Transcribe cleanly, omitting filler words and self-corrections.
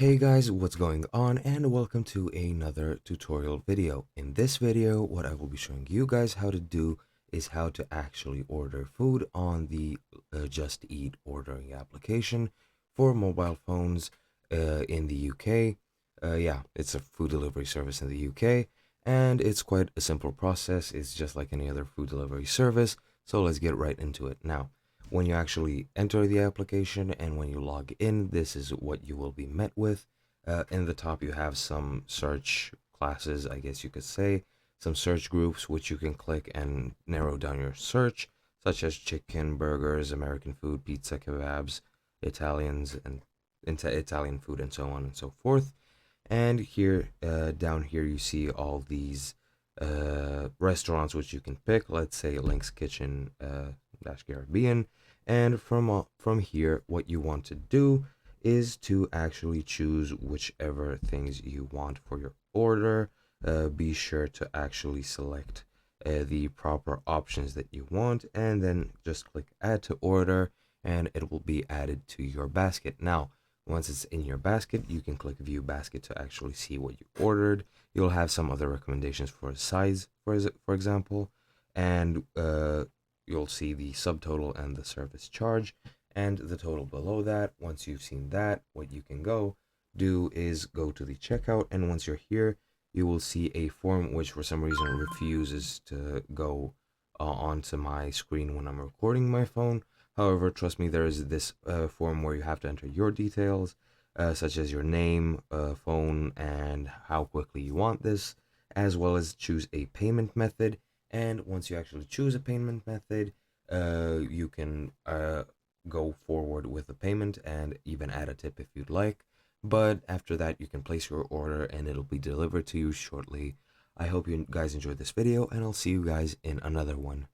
Hey guys, what's going on, and welcome to another tutorial video. In this video, what I will be showing you guys how to do is how to actually order food on the Just Eat ordering application for mobile phones in the UK. Yeah, it's a food delivery service in the UK, and it's quite a simple process. It's just like any other food delivery service. So let's get right into it. Now, when you actually enter the application and when you log in, this is what you will be met with. In the top, you have some search classes, I guess you could say, some search groups which you can click and narrow down your search, such as chicken, burgers, American food, pizza, kebabs, Italians, and into Italian food, and so on and so forth. And here, down here, you see all these restaurants which you can pick. Let's say Link's Kitchen dash Caribbean. And from here, what you want to do is to actually choose whichever things you want for your order. Be sure to actually select the proper options that you want, and then just click add to order, and it will be added to your basket. Now, once it's in your basket, you can click view basket to actually see what you ordered. You'll have some other recommendations for size, for example, and you'll see the subtotal and the service charge and the total below that. Once you've seen that, what you can do is go to the checkout, and once you're here, you will see a form which for some reason refuses to go onto my screen when I'm recording my phone. However, trust me, there is this form where you have to enter your details, such as your name, phone, and how quickly you want this, as well as choose a payment method. And once you actually choose a payment method, you can go forward with the payment and even add a tip if you'd like. But after that, you can place your order and it'll be delivered to you shortly. I hope you guys enjoyed this video, and I'll see you guys in another one.